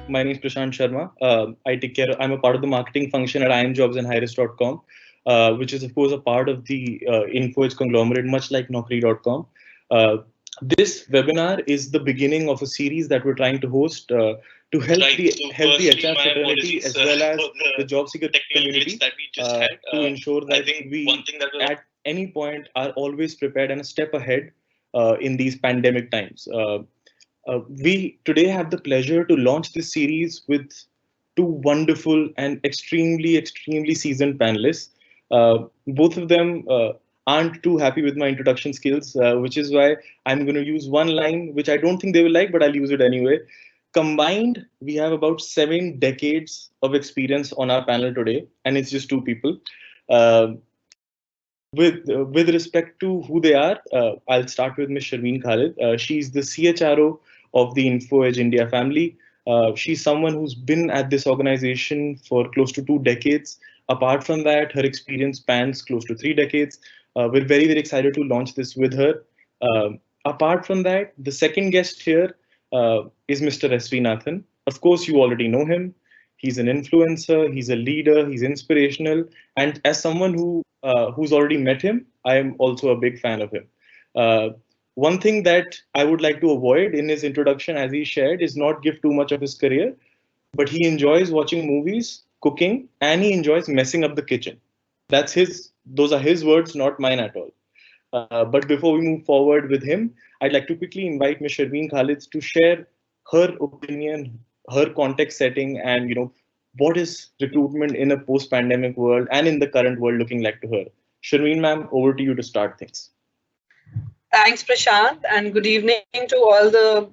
My name is Prashant Sharma. I'm a part of the marketing function at IMjobs and Hirist.com, which is, of course, a part of the Infoedge conglomerate, much like Naukri.com. This webinar is the beginning of a series that we're trying to host to help the HR fraternity as well as the job seeker community to ensure that we, at any point, are always prepared and a step ahead in these pandemic times. We today have the pleasure to launch this series with two wonderful and extremely seasoned panelists. Both of them aren't too happy with my introduction skills, which is why I'm going to use one line, which I don't think they will like, but I'll use it anyway. Combined, we have about 7 decades of experience on our panel today, and it's just two people. Uh, with respect to who they are, I'll start with Ms. Sharmeen Khalid. She's the CHRO of the InfoEdge India family. She's someone who's been at this organization for close to 2 decades. Apart from that, her experience spans close to 3 decades. We're very excited to launch this with her. Apart from that, the second guest here is Mr. S.V. Nathan. Of course, you already know him. He's an influencer, he's a leader, he's inspirational. And as someone who's already met him, I am also a big fan of him. One thing that I would like to avoid in his introduction, as he shared, is not give too much of his career, but he enjoys watching movies, cooking, and he enjoys messing up the kitchen. Those are his words, not mine at all. But before we move forward with him, I'd like to quickly invite Ms. Sharmeen Khalid to share her opinion, her context setting, and what is recruitment in a post-pandemic world and in the current world looking like to her. Sharmeen, ma'am, over to you to start things. Thanks, Prashant, and good evening to all the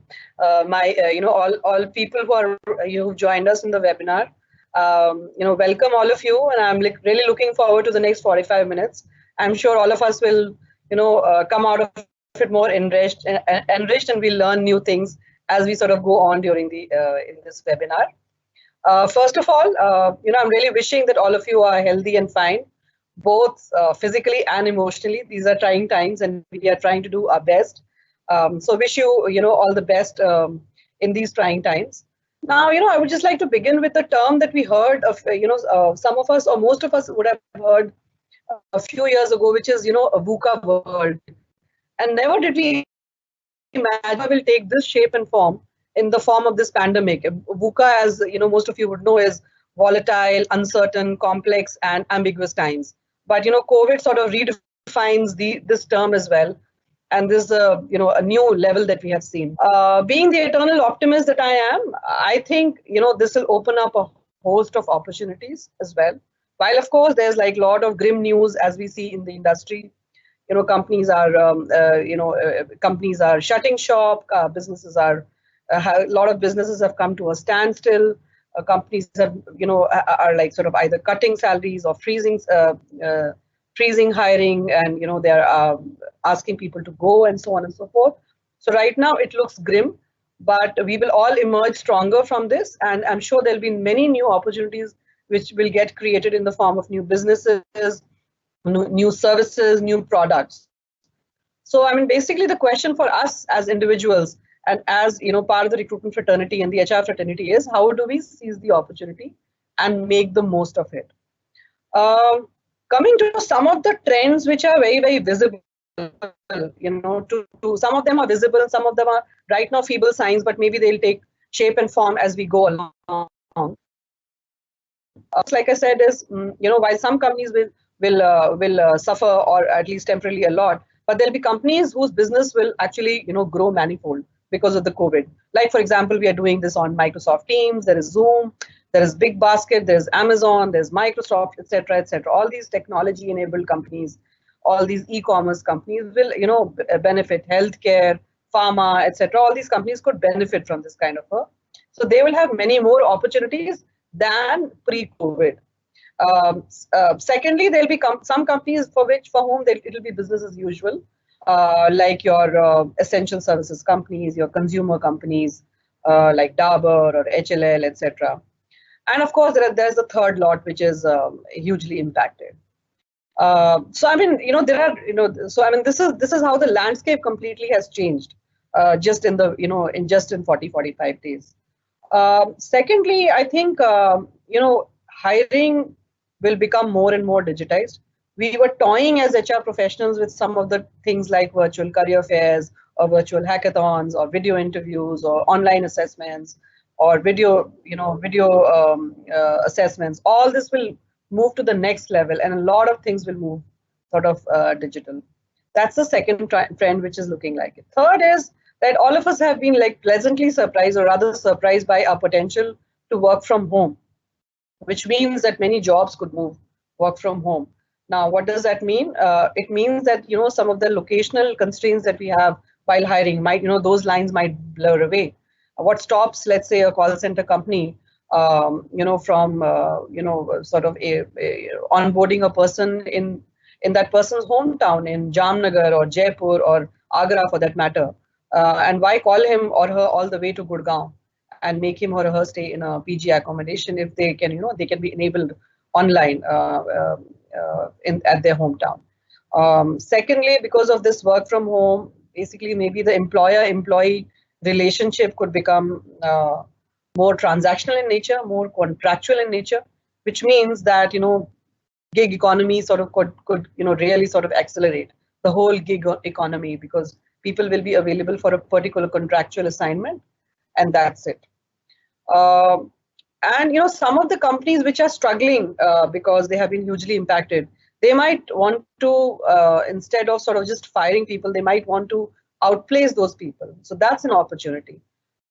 all people who are who've joined us in the webinar. Welcome all of you, and I'm really looking forward to the next 45 minutes. I'm sure all of us will come out of it more enriched, and we'll learn new things as we sort of go on during the in this webinar. First of all, I'm really wishing that all of you are healthy and fine, both physically and emotionally. These are trying times, and we are trying to do our best. So wish you, all the best in these trying times. Now, I would just like to begin with a term that we heard of, some of us or most of us would have heard a few years ago, which is, a VUCA world. And never did we imagine will take this shape and form in the form of this pandemic. VUCA, as most of you would know, is volatile, uncertain, complex, and ambiguous times. But COVID sort of redefines this term as well, and this is a new level that we have seen. Being the eternal optimist that I am, I think this will open up a host of opportunities as well. While of course there's like a lot of grim news as we see in the industry. Companies are shutting shop. Businesses are a lot of businesses have come to a standstill. Companies have are like sort of either cutting salaries or freezing hiring, and they're asking people to go and so on and so forth. So right now it looks grim, but we will all emerge stronger from this, and I'm sure there'll be many new opportunities which will get created in the form of new businesses, new services, new products. So I mean, basically the question for us as individuals and as part of the recruitment fraternity and the HR fraternity is, how do we seize the opportunity and make the most of it? Coming to some of the trends which are very visible, to some of them are visible, some of them are right now feeble signs, but maybe they'll take shape and form as we go along. Like I said, is while some companies will suffer, or at least temporarily, a lot, but there'll be companies whose business will actually grow manifold because of the COVID. Like for example, we are doing this on Microsoft Teams. There is Zoom, there is Big Basket, there's Amazon, there's Microsoft, etc., etc. All these technology-enabled companies, all these e-commerce companies will benefit. Healthcare, pharma, etc. All these companies could benefit from this kind of a. So they will have many more opportunities than pre-COVID. Secondly, there'll be some companies for whom it'll be business as usual, like your essential services companies, your consumer companies, like Dabur or HLL, etc. And of course, there's the third lot, which is hugely impacted. So I mean, there are, so I mean, this is how the landscape completely has changed, just in the, in 40, 45 days. Secondly, I think hiring will become more and more digitized. We were toying as HR professionals with some of the things like virtual career fairs or virtual hackathons or video interviews or online assessments or video assessments. All this will move to the next level, and a lot of things will move sort of digital. That's the second trend which is looking like it. Third is that all of us have been like pleasantly surprised, or rather surprised by our potential to work from home, which means that many jobs could move work from home. Now, what does that mean? It means that some of the locational constraints that we have while hiring might those lines might blur away. What stops, let's say, a call center company, from sort of onboarding a person in that person's hometown in Jamnagar or Jaipur or Agra for that matter, and why call him or her all the way to Gurgaon and make him or her stay in a PG accommodation if they can, they can be enabled online at their hometown. Secondly, because of this work from home, basically maybe the employer-employee relationship could become more transactional in nature, more contractual in nature, which means that gig economy sort of could really sort of accelerate the whole gig economy, because people will be available for a particular contractual assignment, and that's it. And some of the companies which are struggling because they have been hugely impacted, they might want to instead of sort of just firing people, they might want to outplace those people. So that's an opportunity.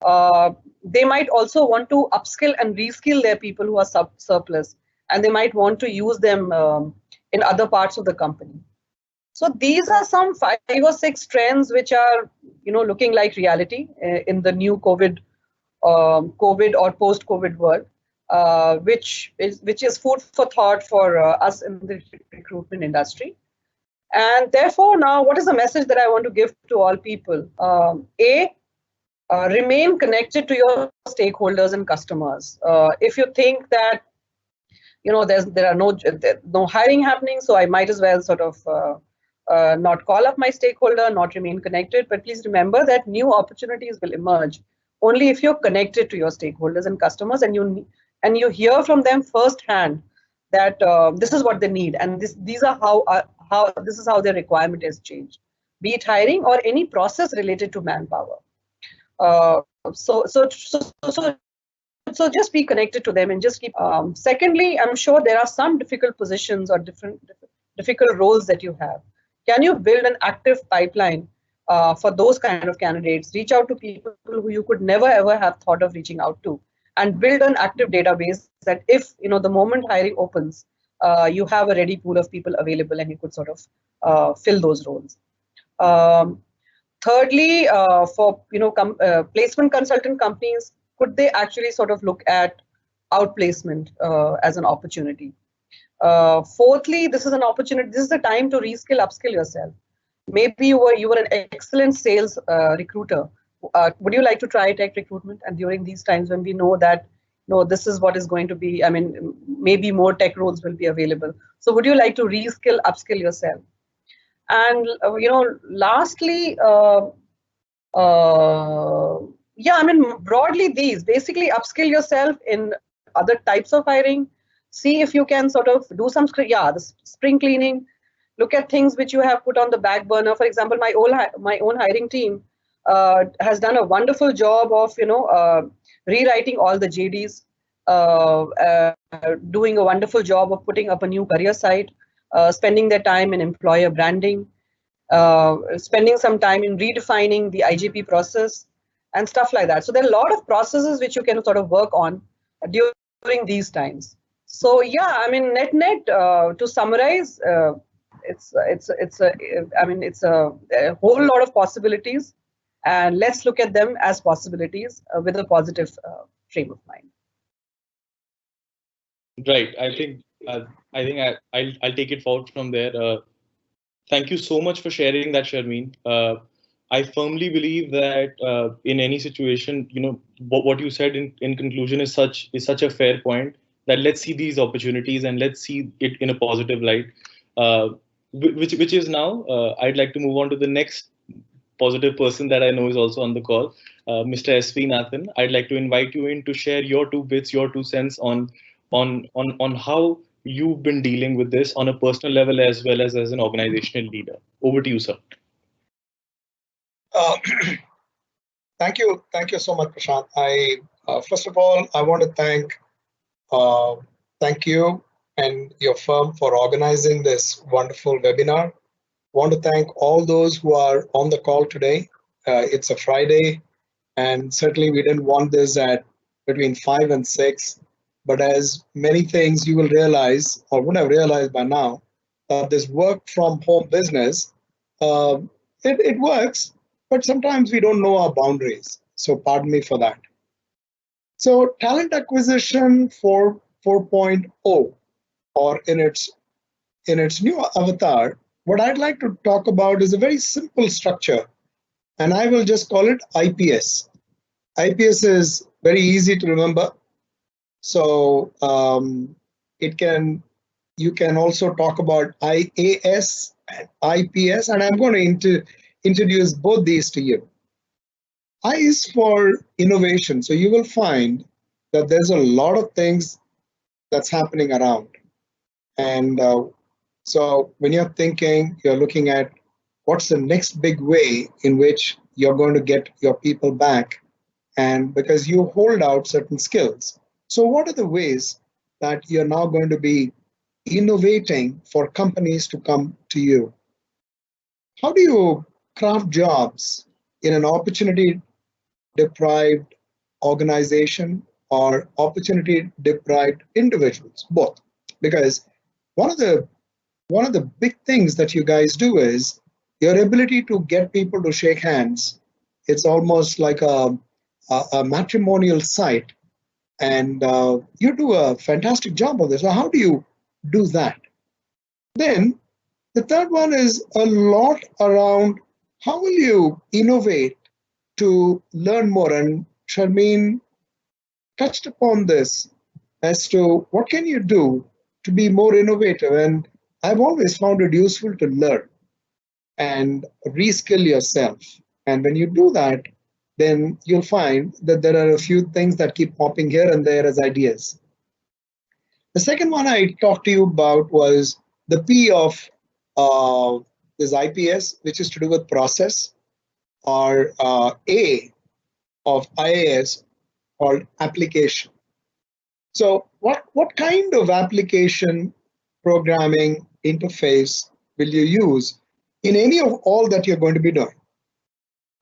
They might also want to upskill and reskill their people who are surplus, and they might want to use them in other parts of the company. So these are some 5 or 6 trends which are looking like reality in the new COVID or post-COVID world, which is food for thought for us in the recruitment industry. And therefore, now, what is the message that I want to give to all people? Remain connected to your stakeholders and customers. If you think that there are no hiring happening, so I might as well sort of not call up my stakeholder, not remain connected. But please remember that new opportunities will emerge only if you're connected to your stakeholders and customers, and you hear from them firsthand that this is what they need, and these are how this is how their requirement has changed, be it hiring or any process related to manpower. So just be connected to them and just keep. Secondly, I'm sure there are some difficult positions or difficult roles that you have. Can you build an active pipeline for those kind of candidates? Reach out to people who you could never ever have thought of reaching out to, and build an active database that if the moment hiring opens, you have a ready pool of people available and you could sort of fill those roles. Thirdly, for placement consultant companies, could they actually sort of look at outplacement as an opportunity? Fourthly, this is an opportunity. This is the time to reskill, upskill yourself. Maybe you were an excellent sales recruiter. Would you like to try tech recruitment? And during these times when we know that this is what is going to be, I mean, maybe more tech roles will be available. So would you like to reskill, upskill yourself? And lastly, yeah, I mean, broadly basically upskill yourself in other types of hiring. See if you can sort of do some, the spring cleaning. Look at things which you have put on the back burner. For example, my own hiring team has done a wonderful job of rewriting all the JDs, doing a wonderful job of putting up a new career site, spending their time in employer branding, spending some time in redefining the IGP process and stuff like that. So there are a lot of processes which you can sort of work on during these times. So yeah, I mean, net to summarize, it's a whole lot of possibilities, and let's look at them as possibilities with a positive frame of mind. Right. I think I'll take it forward from there. Thank you so much for sharing that, Sharmeen. I firmly believe that in any situation, what you said in conclusion is such a fair point, that let's see these opportunities and let's see it in a positive light. Which is now, I'd like to move on to the next positive person that I know is also on the call, Mr. S.V. Nathan. I'd like to invite you in to share your two bits, your 2 cents on how you've been dealing with this on a personal level as well as an organizational leader. Over to you, sir. Uh, Thank you so much, Prashant. I first of all, I want to thank you and your firm for organizing this wonderful webinar. Want to thank all those who are on the call today. It's a Friday, and certainly we didn't want this at between 5 and 6. But as many things you will realize, or would have realized by now, that this work from home business, uh, it works, but sometimes we don't know our boundaries. So pardon me for that. So talent acquisition 4.0, or in its new avatar, what I'd like to talk about is a very simple structure, and I will just call it IPS. IPS is very easy to remember. So you can also talk about IAS and IPS, and I'm going to introduce both these to you. I is for innovation. So you will find that there's a lot of things that's happening around. And so when you're thinking, you're looking at what's the next big way in which you're going to get your people back, and because you hold out certain skills. So what are the ways that you're now going to be innovating for companies to come to you? How do you craft jobs in an opportunity deprived organization or opportunity deprived individuals? Both. Because one of the big things that you guys do is your ability to get people to shake hands. It's almost like a matrimonial site, and you do a fantastic job of this. So how do you do that? Then the third one is a lot around how will you innovate to learn more, and Sharmeen touched upon this as to what can you do to be more innovative. And I've always found it useful to learn and reskill yourself. And when you do that, then you'll find that there are a few things that keep popping here and there as ideas. The second one I talked to you about was the P of this IPS, which is to do with process, or A of IAS, called application. So what kind of application, programming, interface will you use in any of all that you're going to be doing?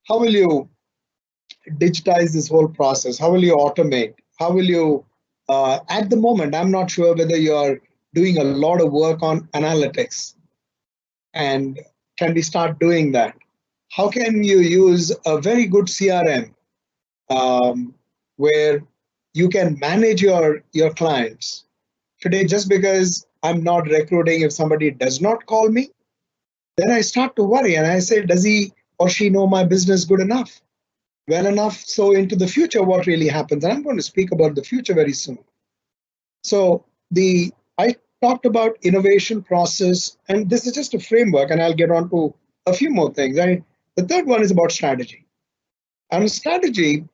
How will you digitize this whole process? How will you automate? How will you, at the moment, I'm not sure whether you're doing a lot of work on analytics, and can we start doing that? How can you use a very good CRM where you can manage your clients? Today, just because I'm not recruiting, if somebody does not call me, then I start to worry and I say, does he or she know my business good enough? Well enough so into the future what really happens. And I'm going to speak about the future very soon. So I talked about innovation process, and this is just a framework, and I'll get on to a few more things. The third one is about strategy. And strategy,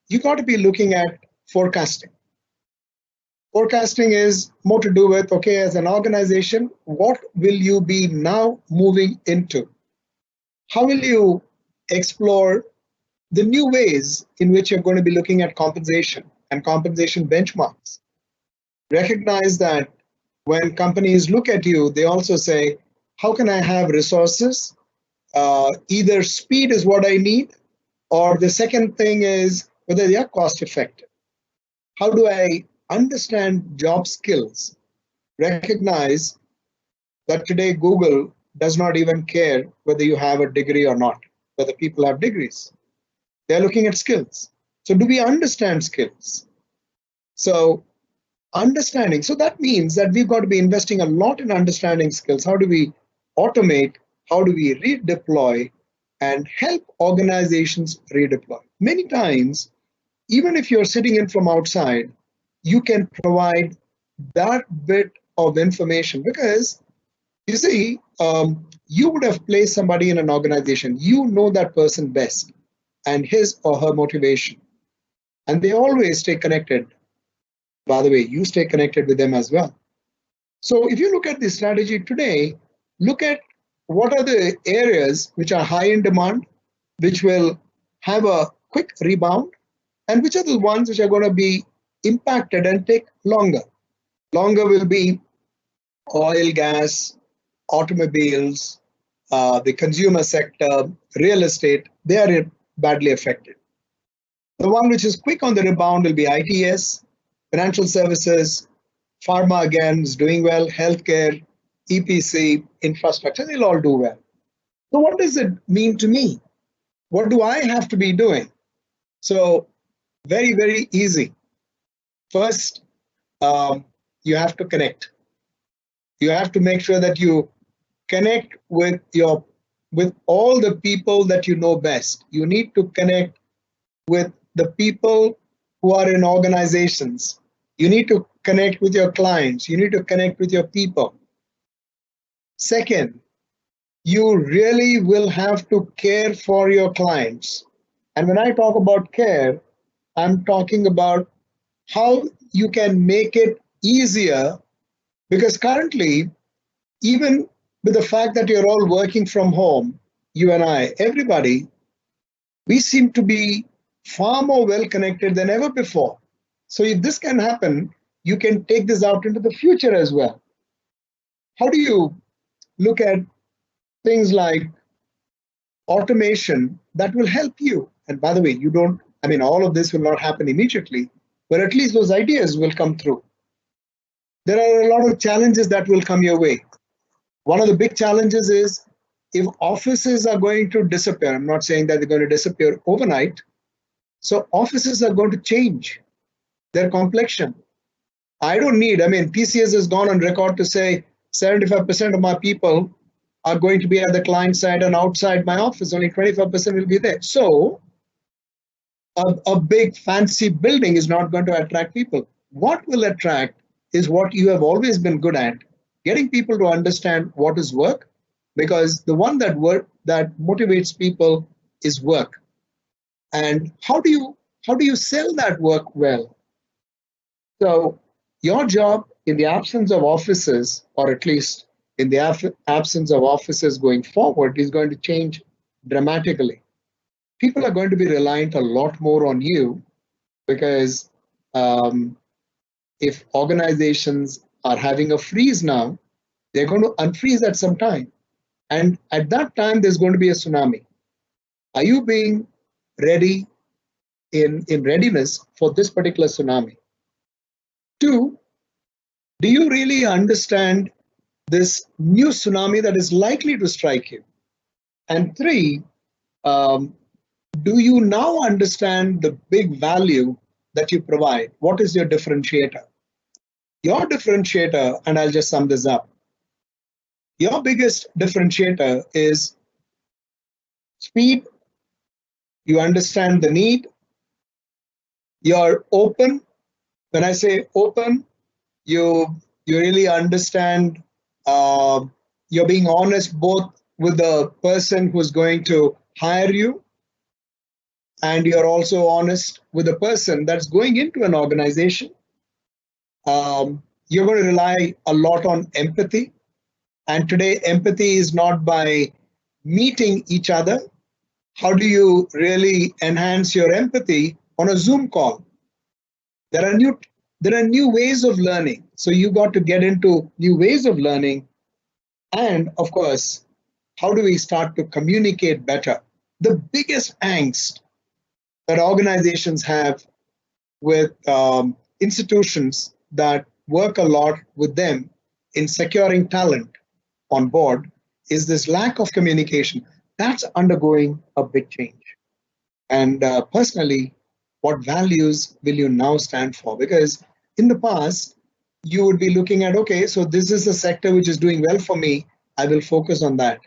you got to be looking at forecasting. Forecasting is more to do with, okay, as an organization, what will you be now moving into? How will you explore the new ways in which you're going to be looking at compensation and compensation benchmarks? Recognize that when companies look at you, they also say, how can I have resources? Either speed is what I need, or the second thing is whether they are cost effective. How do I understand job skills? Recognize that today Google does not even care whether you have a degree or not, whether people have degrees. They're looking at skills. So do we understand skills? So understanding. So that means that we've got to be investing a lot in understanding skills. How do we automate? How do we redeploy and help organizations redeploy? Many times, even if you're sitting in from outside, you can provide that bit of information, because You see, you would have placed somebody in an organization. You know that person best and his or her motivation. And they always stay connected. By the way, you stay connected with them as well. So if you look at the strategy today, look at what are the areas which are high in demand, which will have a quick rebound, and which are the ones which are going to be impacted and take longer. Longer will be oil, gas, automobiles, the consumer sector, real estate. They are badly affected. The one which is quick on the rebound will be ITS, financial services, pharma again is doing well, healthcare, EPC, infrastructure, they'll all do well. So what does it mean to me? What do I have to be doing? So very, very easy. First, you have to connect. You have to make sure that you connect with all the people that you know best. You need to connect with the people who are in organizations. You need to connect with your clients. You need to connect with your people. Second, you really will have to care for your clients. And when I talk about care, I'm talking about how you can make it easier, because currently, even with the fact that you're all working from home, you and I, everybody, we seem to be far more well connected than ever before. So if this can happen, you can take this out into the future as well. How do you look at things like automation that will help you? And by the way, all of this will not happen immediately, but at least those ideas will come through. There are a lot of challenges that will come your way. One of the big challenges is if offices are going to disappear. I'm not saying that they're going to disappear overnight. So offices are going to change their complexion. TCS has gone on record to say 75% of my people are going to be at the client side, and outside my office, only 25% will be there. So a big fancy building is not going to attract people. What will attract is what you have always been good at, getting people to understand what is work, because the one that motivates people is work. And how do you sell that work well? So your job in the absence of offices, or at least in the absence of offices going forward, is going to change dramatically. People are going to be reliant a lot more on you, because if organizations are having a freeze now, they're going to unfreeze at some time. And at that time, there's going to be a tsunami. Are you being ready in readiness for this particular tsunami? 2, do you really understand this new tsunami that is likely to strike you? And 3, do you now understand the big value that you provide? What is your differentiator? Your differentiator, and I'll just sum this up, your biggest differentiator is speed. You understand the need. You're open. When I say open, you really understand, you're being honest both with the person who's going to hire you, and you're also honest with the person that's going into an organization. You're going to rely a lot on empathy. And today, empathy is not by meeting each other. How do you really enhance your empathy on a Zoom call? There are new ways of learning. So you got to get into new ways of learning. And of course, how do we start to communicate better? The biggest angst that organizations have with institutions that work a lot with them in securing talent on board is this lack of communication. That's undergoing a big change. And personally, what values will you now stand for? Because in the past, you would be looking at, okay, so this is a sector which is doing well for me. I will focus on that.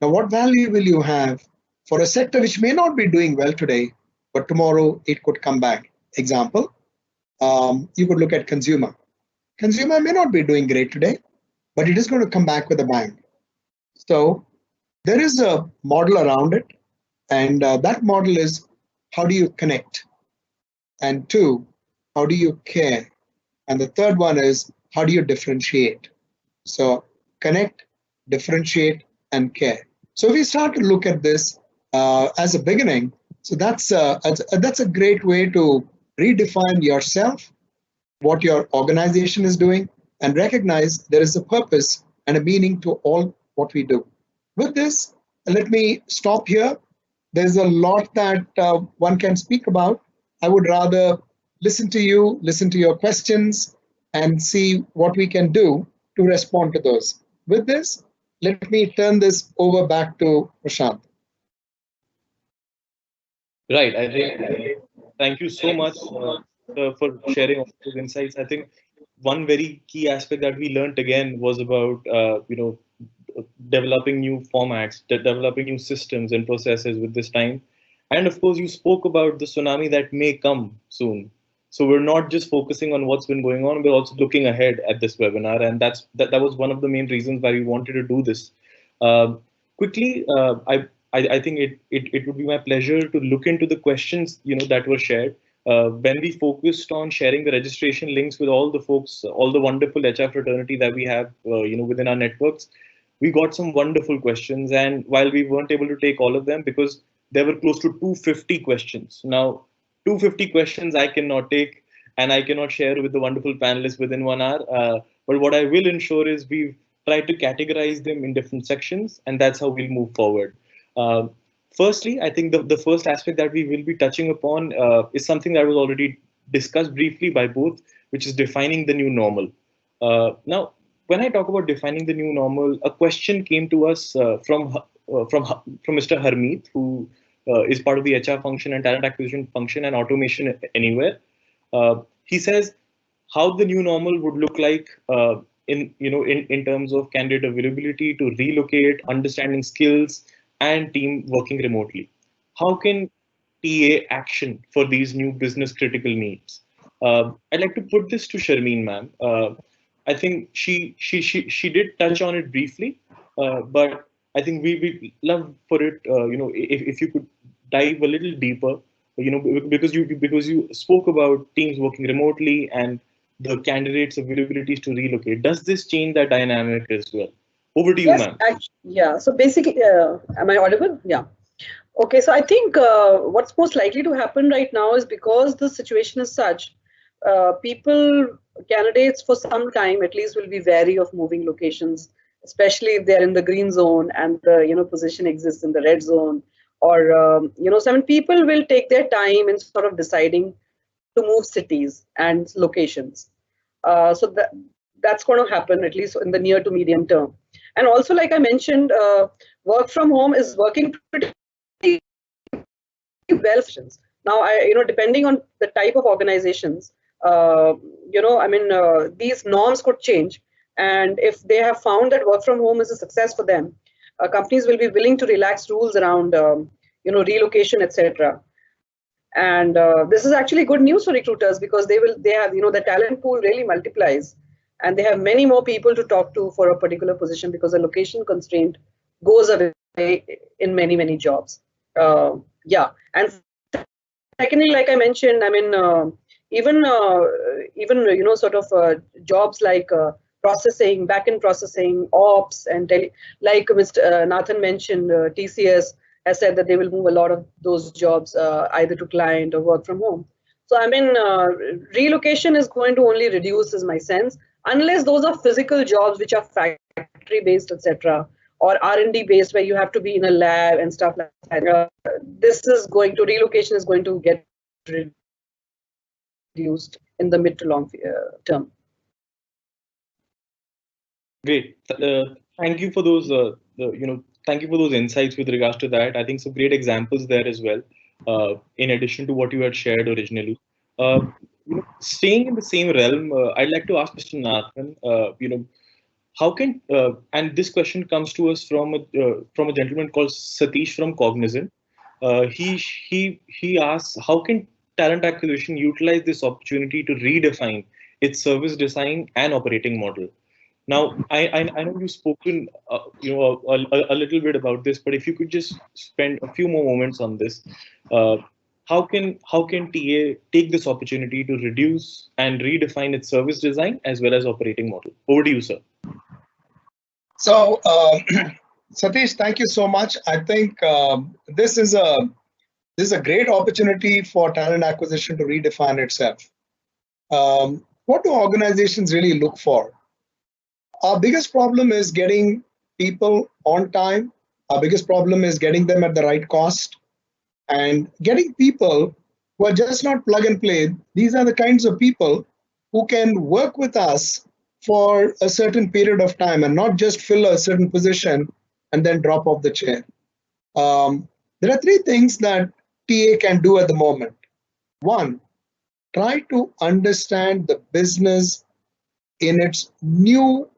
Now, what value will you have for a sector which may not be doing well today, but tomorrow it could come back? Example, you could look at consumer. Consumer may not be doing great today, but it is going to come back with a bang. So there is a model around it, and that model is, how do you connect? And two, how do you care? And the third one is, how do you differentiate? So connect, differentiate, and care. So if we start to look at this as a beginning, so that's a great way to redefine yourself, what your organization is doing, and recognize there is a purpose and a meaning to all what we do. With this, let me stop here. There's a lot that one can speak about. I would rather listen to you, listen to your questions, and see what we can do to respond to those. With this, let me turn this over back to Prashant. Right. I think thank you so much for sharing all those insights. I think one very key aspect that we learned again was about developing new formats, developing new systems and processes with this time. And of course, you spoke about the tsunami that may come soon. So we're not just focusing on what's been going on, we're also looking ahead at this webinar. And that was one of the main reasons why we wanted to do this. Quickly, I think it would be my pleasure to look into the questions that were shared. When we focused on sharing the registration links with all the folks, all the wonderful HR fraternity that we have, within our networks, we got some wonderful questions. And while we weren't able to take all of them because there were close to 250 questions. Now, 250 questions I cannot take and I cannot share with the wonderful panelists within 1 hour. But what I will ensure is we've tried to categorize them in different sections, and that's how we'll move forward. Firstly, I think the first aspect that we will be touching upon is something that was already discussed briefly by both, which is defining the new normal. Now, when I talk about defining the new normal, a question came to us from Mr. Harmeet, who is part of the HR function and talent acquisition function and automation anywhere. He says how the new normal would look like in terms of candidate availability to relocate, understanding skills, and team working remotely. How can TA action for these new business critical needs? I'd like to put this to Sharmeen, ma'am. I think she did touch on it briefly, but I think we love for it. If you could dive a little deeper, because you spoke about teams working remotely and the candidates' availabilities to relocate. Does this change that dynamic as well? Over to you, Yes, ma'am. yeah. So basically, am I audible? Yeah. Okay. So I think what's most likely to happen right now is because the situation is such, candidates for some time at least will be wary of moving locations, especially if they're in the green zone and the position exists in the red zone, or some people will take their time in sort of deciding to move cities and locations. So that's going to happen at least in the near to medium term. And also, like I mentioned, work from home is working pretty well. Now, depending on the type of organizations, these norms could change. And if they have found that work from home is a success for them, companies will be willing to relax rules around, relocation, etc. And this is actually good news for recruiters because they have, the talent pool really multiplies, and they have many more people to talk to for a particular position because the location constraint goes away in many jobs. Yeah, and secondly, like I mentioned, even jobs like processing, back-end processing, ops, and like Mr. Nathan mentioned, TCS has said that they will move a lot of those jobs either to client or work from home. So relocation is going to only reduce, is my sense, unless those are physical jobs which are factory based, etc., or R&D based where you have to be in a lab and stuff like that. Relocation is going to get reduced in the mid to long term. Great. Thank you for those. Thank you for those insights with regards to that. I think some great examples there as well. In addition to what you had shared originally, staying in the same realm, I'd like to ask Mr. Nathan. How can and this question comes to us from a gentleman called Satish from Cognizant. He asks, how can talent acquisition utilize this opportunity to redefine its service design and operating model? Now, I know you've spoken a little bit about this, but if you could just spend a few more moments on this, uh, how can TA take this opportunity to reduce and redefine its service design as well as operating model? Over to you, sir. So, Satish, thank you so much. I think this is a great opportunity for talent acquisition to redefine itself. What do organizations really look for? Our biggest problem is getting people on time. Our biggest problem is getting them at the right cost and getting people who are just not plug and play. These are the kinds of people who can work with us for a certain period of time and not just fill a certain position and then drop off the chair. There are three things that TA can do at the moment. One, try to understand the business in its new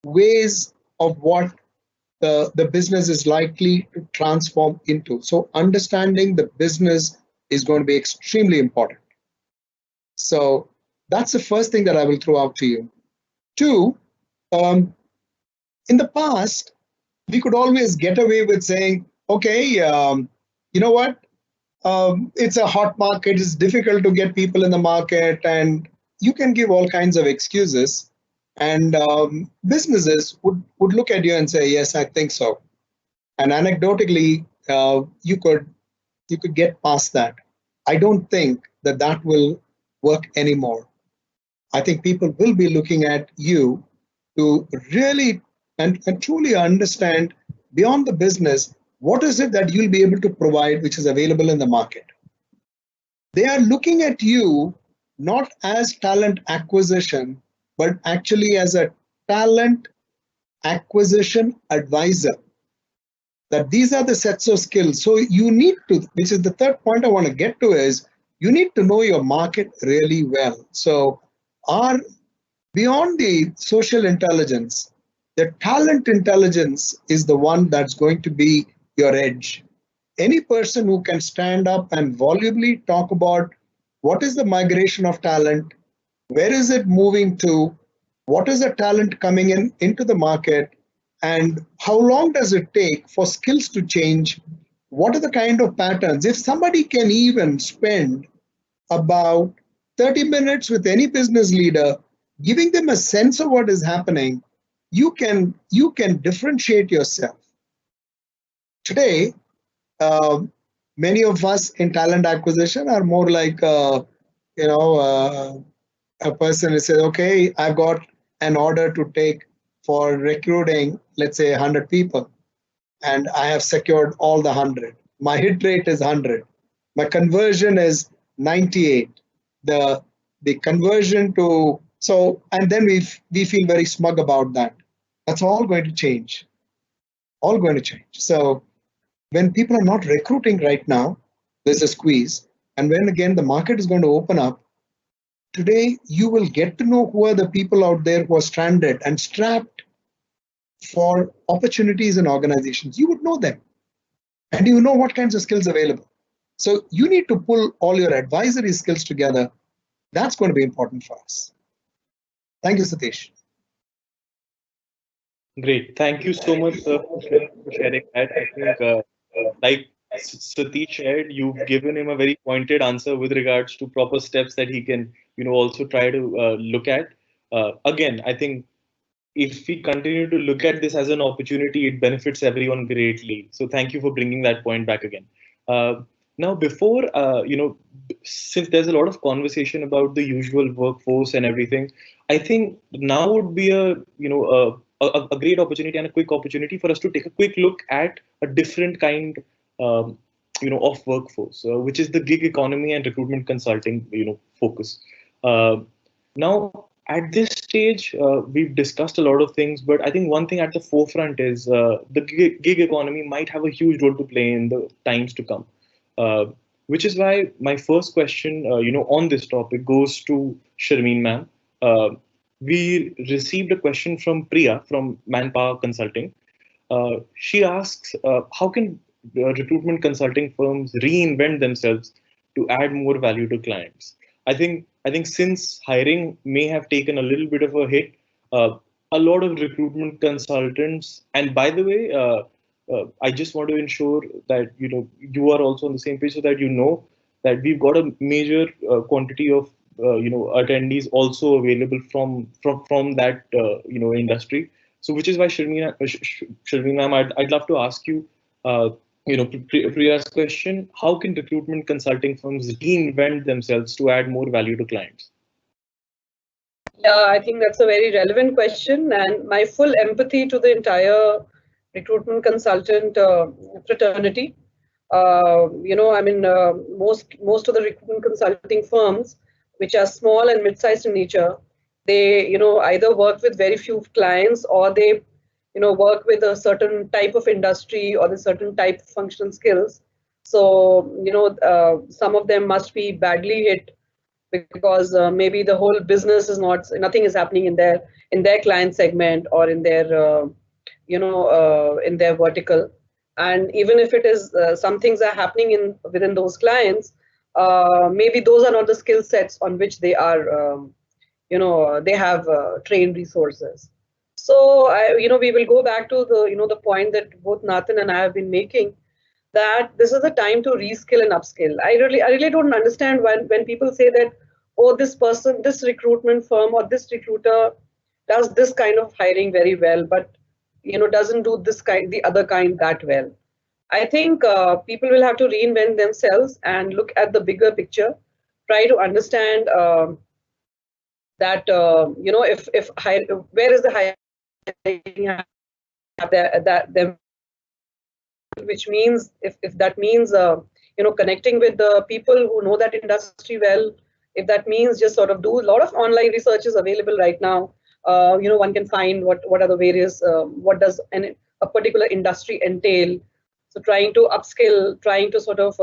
ways of what the business is likely to transform into. So understanding the business is going to be extremely important. So that's the first thing that I will throw out to you. Two, in the past, we could always get away with saying, okay, you know what? It's a hot market, it's difficult to get people in the market, and you can give all kinds of excuses. And businesses would look at you and say, yes, I think so. And anecdotally, you could get past that. I don't think that will work anymore. I think people will be looking at you to really and truly understand beyond the business, what is it that you'll be able to provide which is available in the market. They are looking at you not as talent acquisition, but actually as a talent acquisition advisor. That these are the sets of skills. So you need to, which is the third point I want to get to, is you need to know your market really well. So beyond the social intelligence, the talent intelligence is the one that's going to be your edge. Any person who can stand up and volubly talk about what is the migration of talent, where is it moving to, what is the talent coming into the market, and how long does it take for skills to change, what are the kind of patterns. If somebody can even spend about 30 minutes with any business leader, giving them a sense of what is happening, you can differentiate yourself. Today, many of us in talent acquisition are more like a person who says, okay, I've got an order to take for recruiting, let's say 100 people, and I have secured all the 100. My hit rate is 100. My conversion is 98. The conversion to, so, and then we feel very smug about that. That's all going to change. All going to change. So when people are not recruiting right now, there's a squeeze. And when again the market is going to open up, today you will get to know who are the people out there who are stranded and strapped for opportunities in organizations. You would know them. And you know what kinds of skills available. So you need to pull all your advisory skills together. That's going to be important for us. Thank you, Satish. Great. Thank you so much for sharing that. I think, like Satish shared, you've given him a very pointed answer with regards to proper steps that he can, also try to look at. Again, I think if we continue to look at this as an opportunity, it benefits everyone greatly. So thank you for bringing that point back again. Now, before, since there's a lot of conversation about the usual workforce and everything, I think now would be a great opportunity and a quick opportunity for us to take a quick look at a different kind, of workforce, which is the gig economy and recruitment consulting, focus. Now, at this stage, we've discussed a lot of things, but I think one thing at the forefront is the gig economy might have a huge role to play in the times to come. Which is why my first question, on this topic goes to Sharmeen ma'am. We received a question from Priya from Manpower Consulting. She asks, how can recruitment consulting firms reinvent themselves to add more value to clients? I think since hiring may have taken a little bit of a hit, a lot of recruitment consultants. And by the way, I just want to ensure that you are also on the same page, so that that we've got a major quantity of attendees also available from that industry. So which is why Sharmeen ma'am, I'd love to ask you, Priya's question: how can recruitment consulting firms reinvent themselves to add more value to clients? Yeah, I think that's a very relevant question, and my full empathy to the entire recruitment consultant fraternity. I mean, most of the recruitment consulting firms, which are small and mid-sized in nature, they either work with very few clients, or they work with a certain type of industry or the certain type of functional skills. So some of them must be badly hit, because maybe the whole business is nothing is happening in their client segment, or in their in their vertical. And even if it is some things are happening within those clients, maybe those are not the skill sets on which they are they have trained resources. So we will go back to the point that both Nathan and I have been making, that this is the time to reskill and upskill. I really don't understand when people say that, oh, this person, this recruitment firm or this recruiter does this kind of hiring very well, but doesn't do the other kind that well. I think people will have to reinvent themselves and look at the bigger picture, try to understand that if where is the hiring that which means, if that means connecting with the people who know that industry well, if that means just sort of do a lot of online research is available right now. One can find what are the various what does a particular industry entail. So trying to upskill, trying to sort of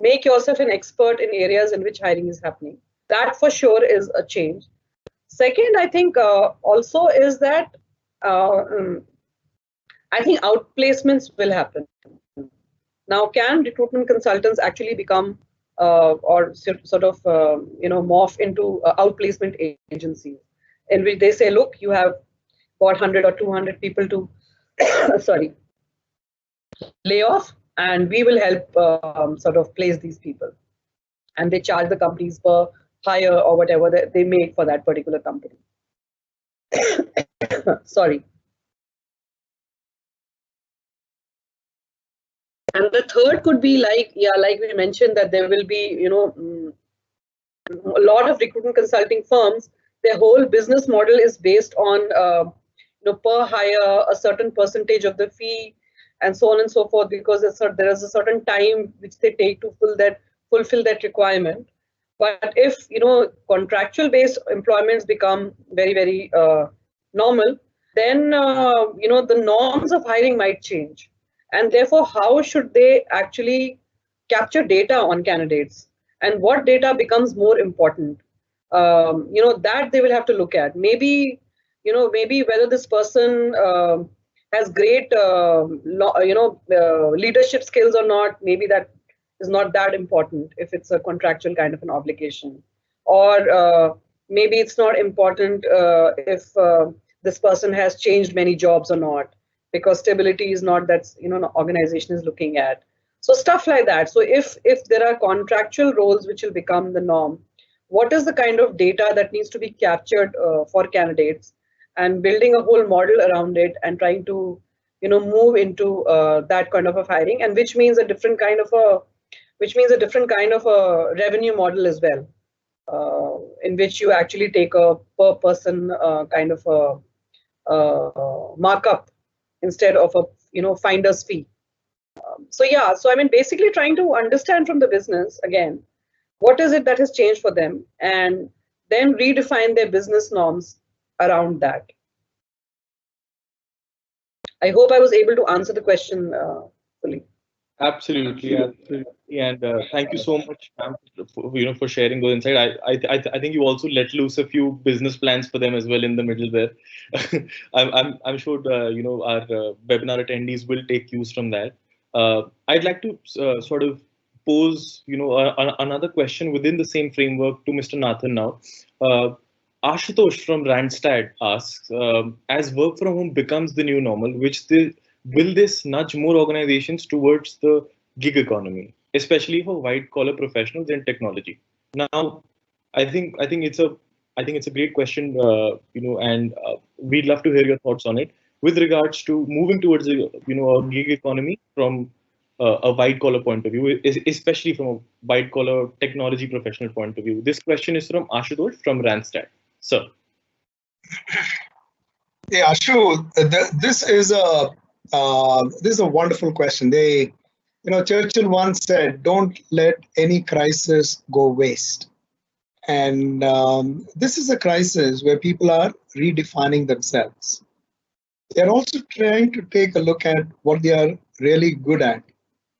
make yourself an expert in areas in which hiring is happening. That for sure is a change. Second, I think also is that I think outplacements will happen. Now, can recruitment consultants actually become or sort of morph into outplacement agencies, in which they say, look, you have got 100 or 200 people to sorry, lay off, and we will help sort of place these people, and they charge the companies per hire or whatever they make for that particular company. Sorry. And the third could be like we mentioned, that there will be, a lot of recruitment consulting firms, their whole business model is based on, per hire, a certain percentage of the fee, and so on and so forth, because there is a certain time which they take to fulfill that requirement. But if, contractual based employments become very, very normal, then, the norms of hiring might change. And therefore, how should they actually capture data on candidates, and what data becomes more important? That they will have to look at. Maybe whether this person has great, leadership skills or not. Maybe that is not that important if it's a contractual kind of an obligation, or maybe it's not important if this person has changed many jobs or not, because stability is not that's an organization is looking at. So stuff like that. So if there are contractual roles which will become the norm, what is the kind of data that needs to be captured for candidates, and building a whole model around it, and trying to move into that kind of a hiring, and which means a different kind of a revenue model as well, in which you actually take a per person kind of a markup instead of a finder's fee. So I mean, basically trying to understand from the business again, what is it that has changed for them, and then redefine their business norms around that. I hope I was able to answer the question fully. Absolutely, absolutely, and thank you so much, ma'am, for sharing those insights. I think you also let loose a few business plans for them as well in the middle there. I'm sure our webinar attendees will take cues from that. I'd like to sort of pose another question within the same framework to Mr. Nathan now. Ashutosh from Randstad asks, as work from home becomes the new normal, will this nudge more organizations towards the gig economy, especially for white collar professionals in technology? Now, I think it's a great question, and we'd love to hear your thoughts on it with regards to moving towards a gig economy from a white collar point of view, especially from a white collar technology professional point of view. This question is from Ashutosh from Randstad. Sir. Yeah, Ashu, this is a wonderful question. Churchill once said, "Don't let any crisis go waste." And this is a crisis where people are redefining themselves. They're also trying to take a look at what they are really good at.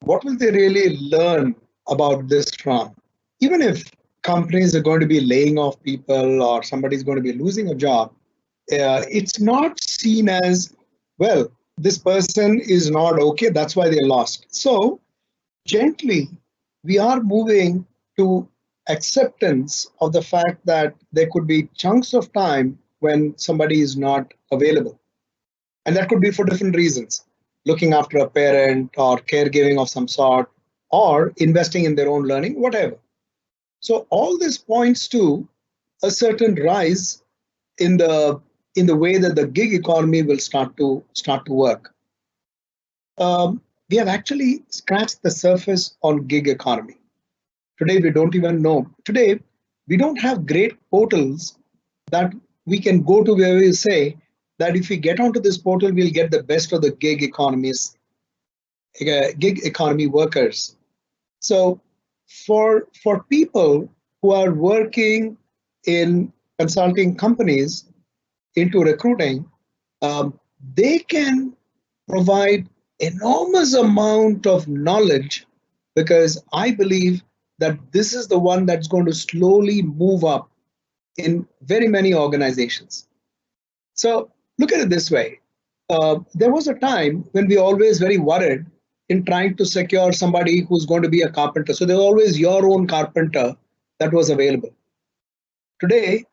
What will they really learn about this from? Even if companies are going to be laying off people or somebody's going to be losing a job, it's not seen as, well, this person is not okay, that's why they lost. So gently, we are moving to acceptance of the fact that there could be chunks of time when somebody is not available. And that could be for different reasons, looking after a parent or caregiving of some sort, or investing in their own learning, whatever. So all this points to a certain rise in the way that the gig economy will start to work. We have actually scratched the surface on gig economy. Today, we don't even know. Today, we don't have great portals that we can go to where we say that if we get onto this portal, we'll get the best of the gig economy workers. So for people who are working in consulting companies into recruiting, they can provide enormous amount of knowledge, because I believe that this is the one that's going to slowly move up in very many organizations. So look at it this way. There was a time when we always very worried in trying to secure somebody who's going to be a carpenter. So there was always your own carpenter that was available. Today,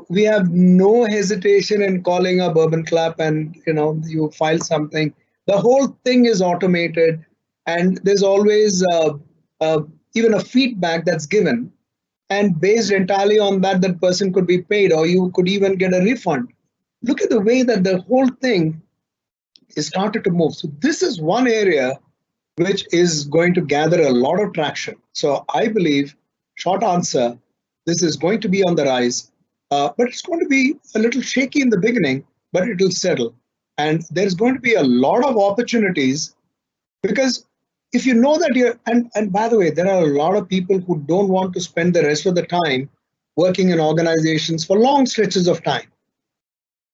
we have no hesitation in calling a bourbon clap and you file something. The whole thing is automated, and there's always even a feedback that's given, and based entirely on that, that person could be paid, or you could even get a refund. Look at the way that the whole thing is started to move. So this is one area which is going to gather a lot of traction. So I believe, short answer, this is going to be on the rise, but it's going to be a little shaky in the beginning, but it will settle. And there's going to be a lot of opportunities, because if you know that and by the way, there are a lot of people who don't want to spend the rest of the time working in organizations for long stretches of time.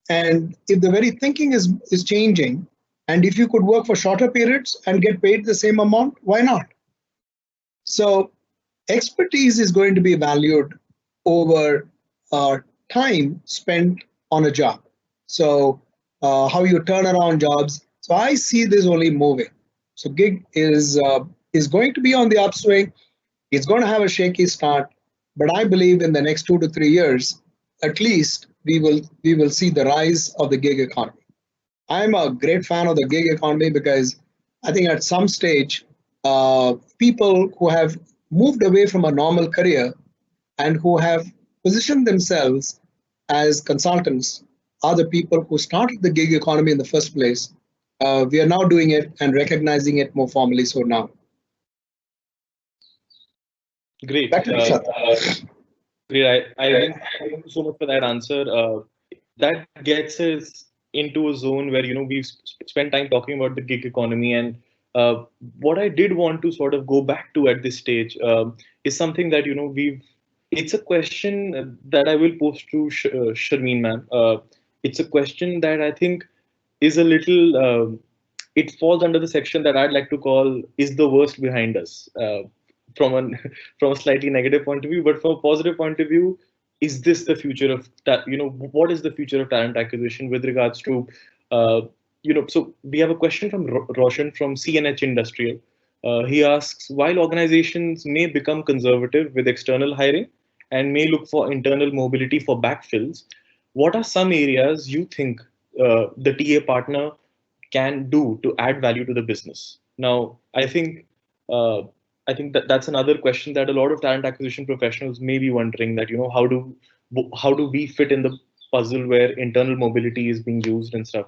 And if the very thinking is changing, and if you could work for shorter periods and get paid the same amount, why not? So expertise is going to be valued over time spent on a job. So how you turn around jobs. So I see this only moving. So gig is going to be on the upswing. It's going to have a shaky start, but I believe in the next 2 to 3 years, at least we will see the rise of the gig economy. I'm a great fan of the gig economy because I think at some stage, people who have moved away from a normal career and who have positioned themselves as consultants are the people who started the gig economy in the first place. We are now doing it and recognizing it more formally so now. Great. Back to you, Great. Thank you so much for that answer. That gets us into a zone where we've spent time talking about the gig economy, and what I did want to sort of go back to at this stage is something that it's a question that I will pose to Sharmeen ma'am. It's a question that I think is a little, it falls under the section that I'd like to call, is the worst behind us, from a slightly negative point of view, but from a positive point of view, is this the future of that? What is the future of talent acquisition with regards to, so we have a question from Roshan from CNH Industrial. He asks, while organizations may become conservative with external hiring, and may look for internal mobility for backfills, what are some areas you think the TA partner can do to add value to the business? Now, uh, I think that that's another question that a lot of talent acquisition professionals may be wondering, that how do we fit in the puzzle where internal mobility is being used and stuff.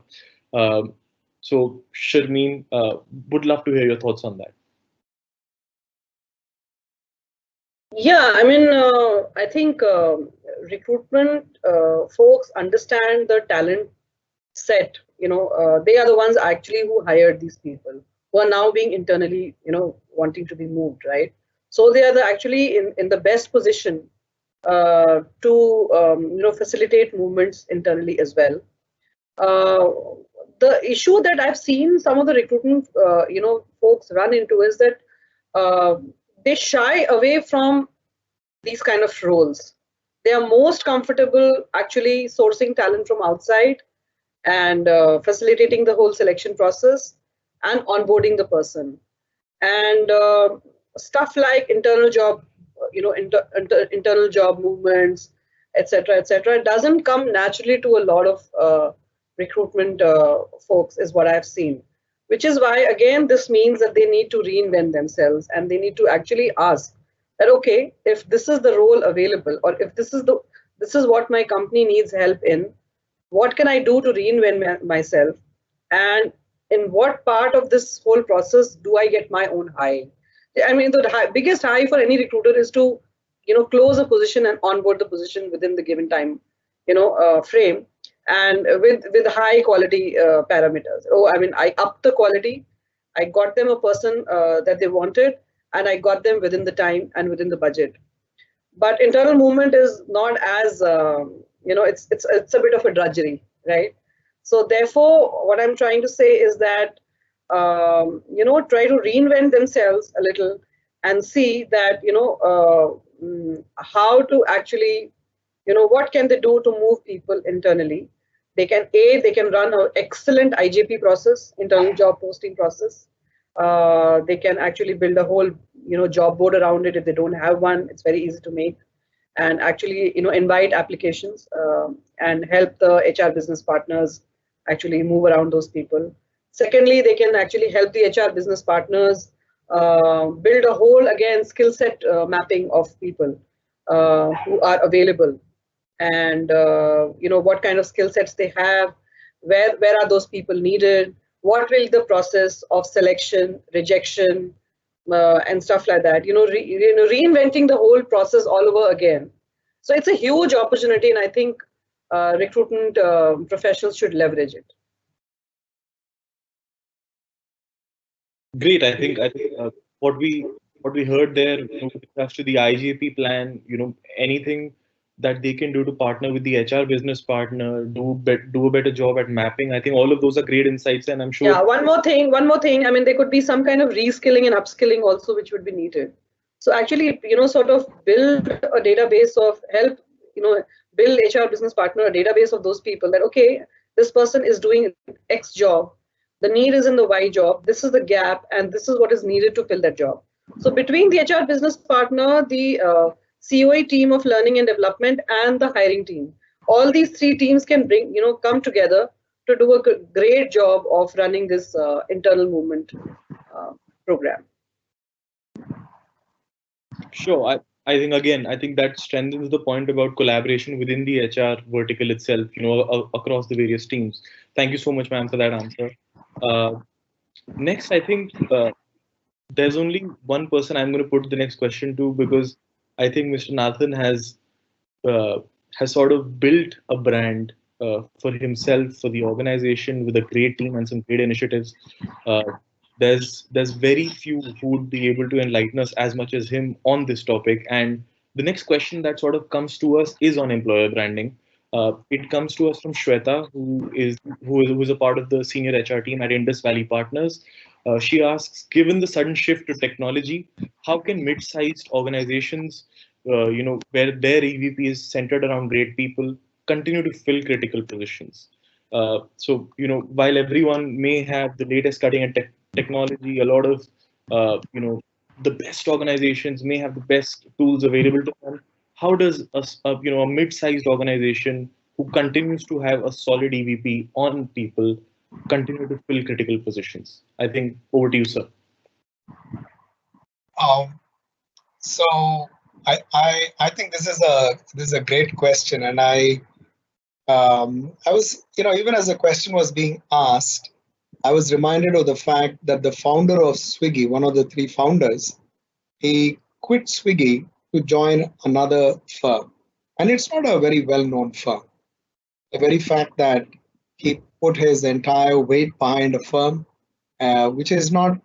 Um, so, Sharmeen, would love to hear your thoughts on that. Yeah, I mean, I think recruitment folks understand the talent set. They are the ones actually who hired these people who are now being internally, wanting to be moved, right? So they are actually in the best position to, facilitate movements internally as well. Uh, the issue that I've seen some of the recruitment, folks run into is that uh, they shy away from these kind of roles. They are most comfortable actually sourcing talent from outside and facilitating the whole selection process and onboarding the person. And stuff like internal job, internal job movements, etc., doesn't come naturally to a lot of recruitment folks, is what I've seen. Which is why, again, this means that they need to reinvent themselves and they need to actually ask that, okay, if this is the role available, or if this is what my company needs help in, what can I do to reinvent myself, and in what part of this whole process do I get my own high? I mean, the biggest high for any recruiter is to, close a position and onboard the position within the given time, frame, and with high quality parameters. Oh, I mean, I upped the quality, I got them a person that they wanted, and I got them within the time and within the budget. But internal movement is not as it's a bit of a drudgery, right? So therefore, what I'm trying to say is that try to reinvent themselves a little and see that how to actually what can they do to move people internally. They can run an excellent IJP process, internal job posting process. They can actually build a whole job board around it. If they don't have one, it's very easy to make, and actually invite applications and help the HR business partners actually move around those people. Secondly, they can actually help the HR business partners build a whole, again, skill set mapping of people who are available, and what kind of skill sets they have, where are those people needed, what will the process of selection, rejection, and stuff like that, reinventing the whole process all over again. So it's a huge opportunity, and I think recruitment professionals should leverage it. Great. I think what we heard there, with regards to the IGP plan, anything that they can do to partner with the HR business partner, do a better job at mapping. I think all of those are great insights, and I'm sure. Yeah, one more thing. I mean, there could be some kind of reskilling and upskilling also, which would be needed. So actually, sort of build a database of help, build HR business partner, a database of those people that, okay, this person is doing X job, the need is in the Y job, this is the gap, and this is what is needed to fill that job. So between the HR business partner, the COE team of learning and development, and the hiring team, all these three teams can come together to do a great job of running this internal movement program. Sure. I think that strengthens the point about collaboration within the HR vertical itself, across the various teams. Thank you so much, ma'am, for that answer. Uh, Next, I think there's only one person I'm going to put the next question to, because I think Mr. Nathan uh, has sort of built a brand for himself, for the organization, with a great team and some great initiatives. Uh, there's very few who would be able to enlighten us as much as him on this topic. And the next question that sort of comes to us is on employer branding. It comes to us from Shweta, who is a part of the senior HR team at Indus Valley Partners. She asks, given the sudden shift to technology, how can mid-sized organizations, where their EVP is centered around great people, continue to fill critical positions? So, while everyone may have the latest cutting edge technology, a lot of, the best organizations may have the best tools available to them. how does a mid-sized organization who continues to have a solid EVP on people continue to fill critical positions? I think over to you, sir. Um, so I think this is a great question, and I was, even as the question was being asked, I was reminded of the fact that the founder of Swiggy, one of the three founders, he quit Swiggy to join another firm. And it's not a very well-known firm. The very fact that he put his entire weight behind a firm, which is not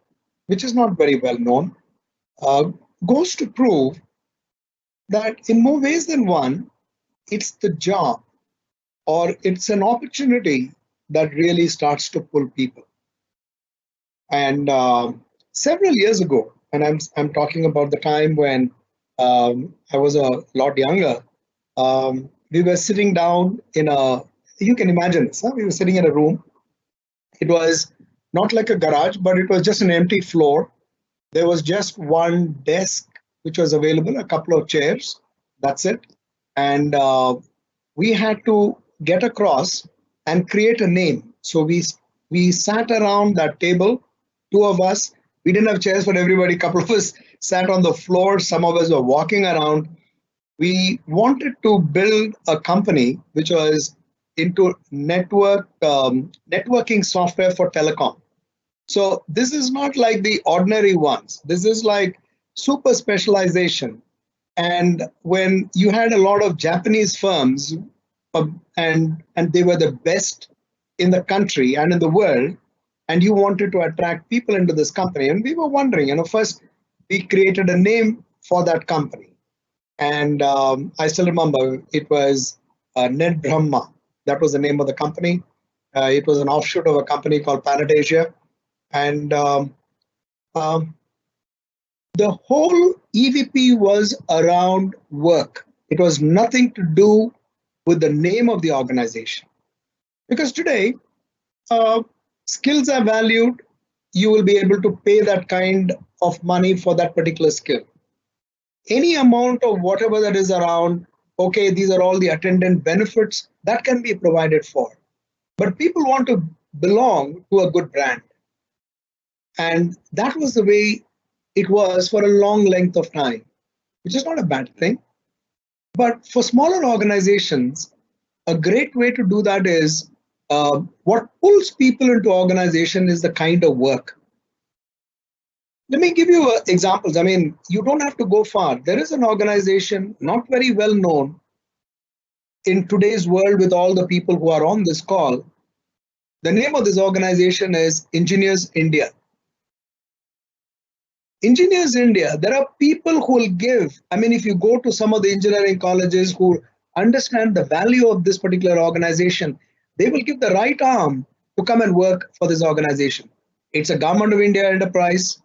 very well known, uh, goes to prove that in more ways than one, it's the job or it's an opportunity that really starts to pull people. And several years ago, and I'm talking about the time when I was a lot younger, we were sitting down in you can imagine this, huh? We were sitting in a room. It was not like a garage, but it was just an empty floor. There was just one desk which was available, a couple of chairs. That's it. And we had to get across and create a name. So we sat around that table, two of us. We didn't have chairs for everybody. A couple of us sat on the floor. Some of us were walking around. We wanted to build a company which was into networking software for telecom. So this is not like the ordinary ones. This is like super specialization. And when you had a lot of Japanese firms, and they were the best in the country and in the world, and you wanted to attract people into this company, and we were wondering, first we created a name for that company. And I still remember it was Net Brahma. That was the name of the company. It was an offshoot of a company called Planet Asia. And the whole EVP was around work. It was nothing to do with the name of the organization. Because today, skills are valued. You will be able to pay that kind of money for that particular skill. Any amount of whatever that is around, okay, these are all the attendant benefits, that can be provided for. But people want to belong to a good brand. And that was the way it was for a long length of time, which is not a bad thing. But for smaller organizations, a great way to do that is what pulls people into organization is the kind of work. Let me give you examples. I mean, you don't have to go far. There is an organization not very well known in today's world with all the people who are on this call. The name of this organization is Engineers India. Engineers India, there are people who will give, I mean, if you go to some of the engineering colleges who understand the value of this particular organization, they will give the right arm to come and work for this organization. It's a Government of India enterprise.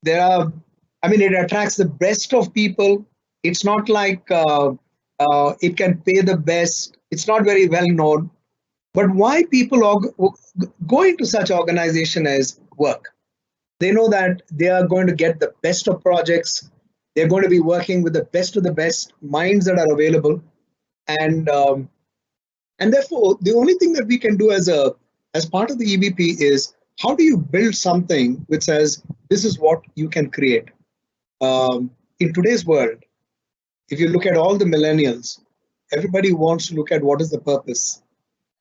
It attracts the best of people. It's not like it can pay the best. It's not very well known. But why people go into such organization is work. They know that they are going to get the best of projects. They're going to be working with the best of the best minds that are available. And therefore, the only thing that we can do as part of the EVP is how do you build something which says, this is what you can create. In today's world, if you look at all the millennials, everybody wants to look at what is the purpose.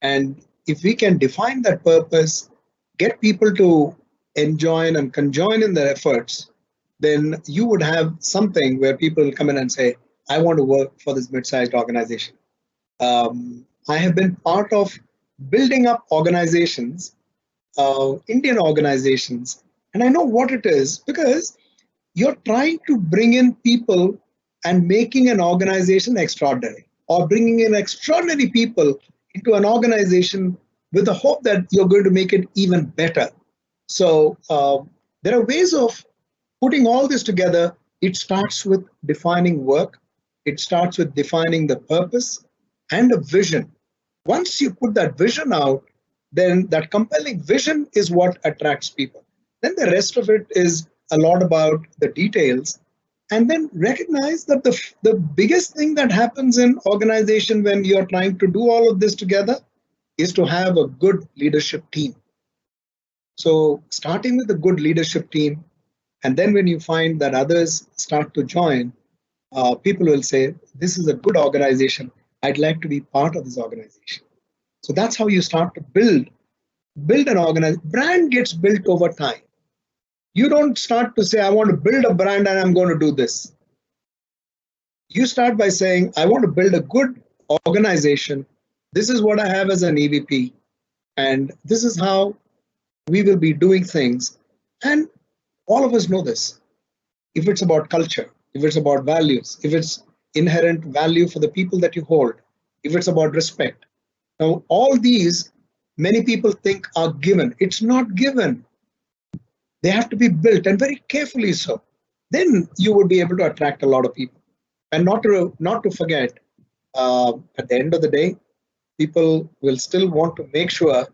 And if we can define that purpose, get people to enjoin and conjoin in their efforts, then you would have something where people come in and say, I want to work for this mid-sized organization. I have been part of building up organizations, Indian organizations, and I know what it is because you're trying to bring in people and making an organization extraordinary, or bringing in extraordinary people into an organization with the hope that you're going to make it even better. So there are ways of putting all this together. It starts with defining work. It starts with defining the purpose and a vision. Once you put that vision out, then that compelling vision is what attracts people. Then the rest of it is a lot about the details. And then recognize that the biggest thing that happens in organization when you're trying to do all of this together is to have a good leadership team. So starting with a good leadership team, and then when you find that others start to join, people will say, this is a good organization. I'd like to be part of this organization. So that's how you start to build an organization. Brand gets built over time. You don't start to say, I want to build a brand and I'm going to do this. You start by saying, I want to build a good organization. This is what I have as an EVP. And this is how we will be doing things. And all of us know this. If it's about culture, if it's about values, if it's inherent value for the people that you hold, if it's about respect. Now, all these, many people think are given. It's not given. They have to be built, and very carefully so. Then you would be able to attract a lot of people. And not to forget, at the end of the day, people will still want to make sure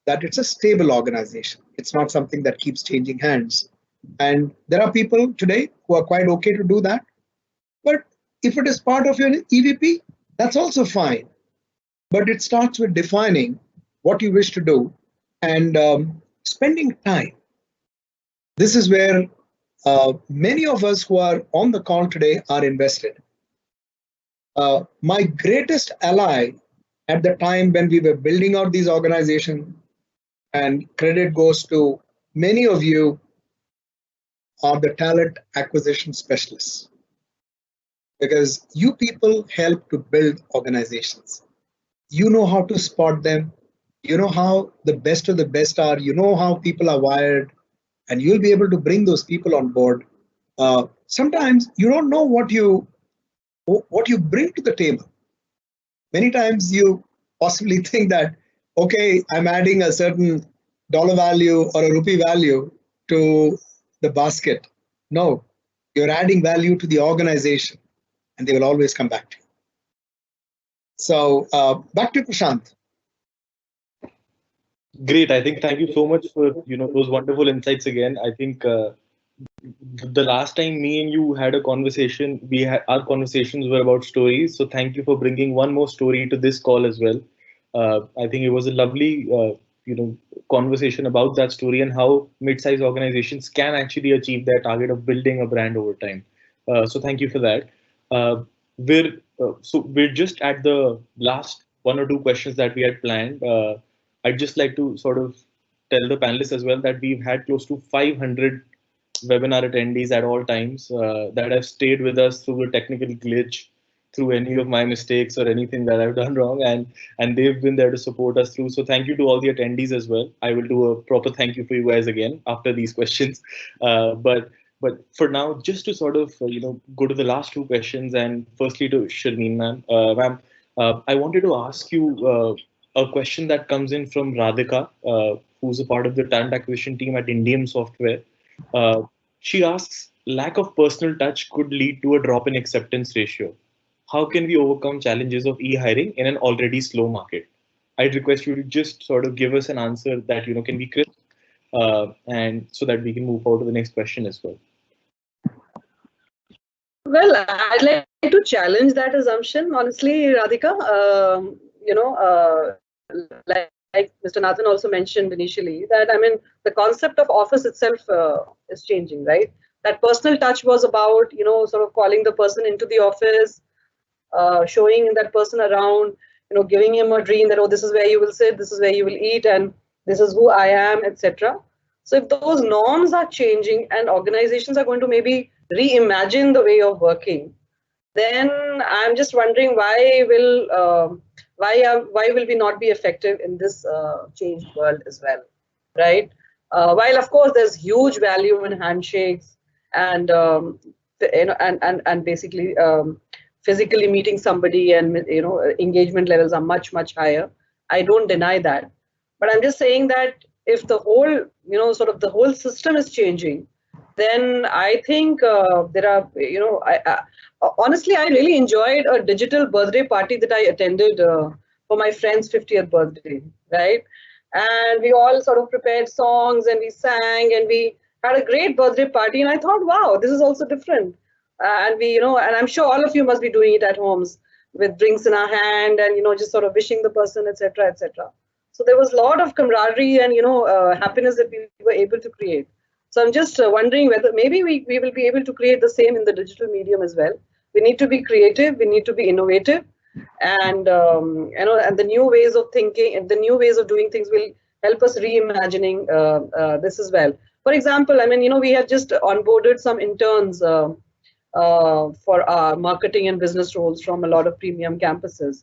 that it's a stable organization. It's not something that keeps changing hands. And there are people today who are quite okay to do that. But if it is part of your EVP, that's also fine. But it starts with defining what you wish to do and spending time. This is where many of us who are on the call today are invested. My greatest ally at the time when we were building out these organizations, and credit goes to many of you, are the talent acquisition specialists. Because you people help to build organizations. You know how to spot them. You know how the best of the best are. You know how people are wired. And you'll be able to bring those people on board. Sometimes you don't know what you bring to the table. Many times you possibly think that, okay, I'm adding a certain dollar value or a rupee value to the basket. No, you're adding value to the organization, and they will always come back to you. So back to Prashant. Great. I think thank you so much for those wonderful insights again. I think the last time me and you had a conversation, our conversations were about stories. So thank you for bringing one more story to this call as well. I think it was a lovely conversation about that story and how mid-sized organizations can actually achieve their target of building a brand over time. So thank you for that. We're just at the last one or two questions that we had planned. I'd just like to sort of tell the panelists as well that we've had close to 500 webinar attendees at all times that have stayed with us through a technical glitch, through any of my mistakes or anything that I've done wrong, and they've been there to support us through. So thank you to all the attendees as well. I will do a proper thank you for you guys again after these questions. But for now, just to sort of go to the last two questions, and firstly to Sharmeen ma'am. Ma'am, I wanted to ask you a question that comes in from Radhika, who's a part of the talent acquisition team at Indium Software. She asks, lack of personal touch could lead to a drop in acceptance ratio. How can we overcome challenges of e-hiring in an already slow market? I'd request you to just sort of give us an answer that can be crisp, and so that we can move forward to the next question as well. Well, I'd like to challenge that assumption, honestly, Radhika. Like Mr. Nathan also mentioned initially, that the concept of office itself is changing, right? That personal touch was about sort of calling the person into the office, showing that person around, giving him a dream that, oh, this is where you will sit, this is where you will eat, and this is who I am, etc. So if those norms are changing and organizations are going to maybe reimagine the way of working, then I'm just wondering why will we not be effective in this changed world as well, right? While of course there's huge value in handshakes and and basically physically meeting somebody, and engagement levels are much higher. I don't deny that, but I'm just saying that if the whole sort of the whole system is changing, then I think there are honestly, I really enjoyed a digital birthday party that I attended for my friend's 50th birthday, right? And we all sort of prepared songs and we sang and we had a great birthday party, and I thought, wow, this is also different. and we, and I'm sure all of you must be doing it at homes with drinks in our hand and, just sort of wishing the person, etc., etc. So there was a lot of camaraderie and, happiness that we were able to create. So I'm just wondering whether maybe we will be able to create the same in the digital medium as well. We need to be creative, we need to be innovative, and and the new ways of thinking and the new ways of doing things will help us reimagining this as well. For example, I mean, we have just onboarded some interns for our marketing and business roles from a lot of premium campuses.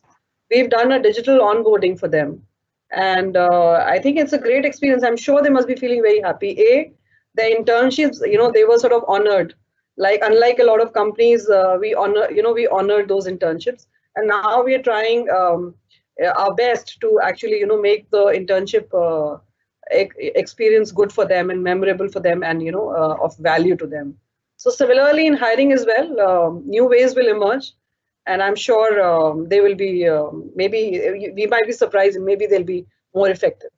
We've done a digital onboarding for them, and I think it's a great experience. I'm sure they must be feeling very happy. The internships, they were sort of honored. Like, unlike a lot of companies, we honored those internships, and now we are trying our best to actually, make the internship experience good for them and memorable for them, and of value to them. So similarly in hiring as well, new ways will emerge, and I'm sure they will be maybe we might be surprised, and maybe they'll be more effective.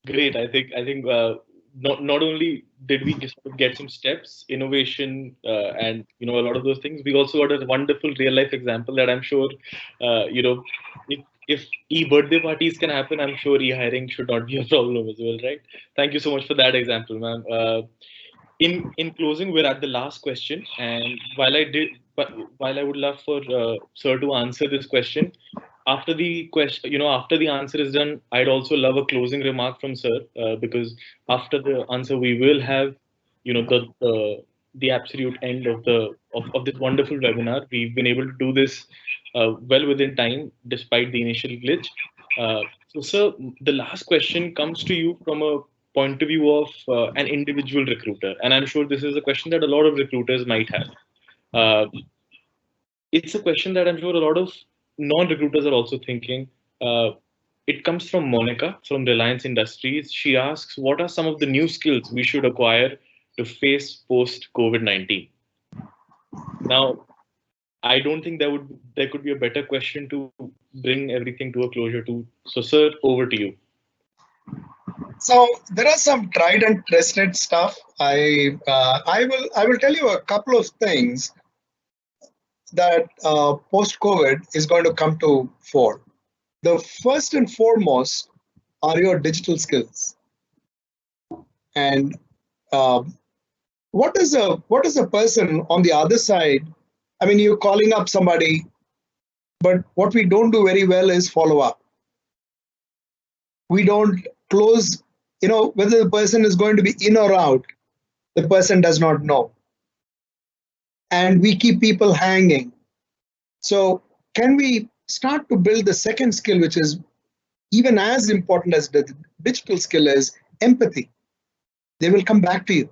Great. I think not only did we get some steps, innovation, and a lot of those things, we also got a wonderful real life example that I'm sure if e-birthday parties can happen, I'm sure e-hiring should not be a problem as well, right? Thank you so much for that example, ma'am. In closing, we're at the last question, and while I would love for sir to answer this question, after the question, after the answer is done, I'd also love a closing remark from sir, because after the answer, we will have, the absolute end of this wonderful webinar. We've been able to do this well within time, despite the initial glitch. So, sir, the last question comes to you from a point of view of an individual recruiter, and I'm sure this is a question that a lot of recruiters might have. It's a question that I'm sure a lot of non-recruiters are also thinking. It comes from Monica from Reliance Industries. She asks, what are some of the new skills we should acquire to face post-COVID-19? Now, I don't think there could be a better question to bring everything to a closure to. So, sir, over to you. So there are some tried and tested stuff. I will tell you a couple of things that post-COVID is going to come to fore. The first and foremost are your digital skills. And what is a person on the other side? I mean, you're calling up somebody, but what we don't do very well is follow up. We don't close, whether the person is going to be in or out, the person does not know. And we keep people hanging. So can we start to build the second skill, which is even as important as the digital skill, is empathy. They will come back to you.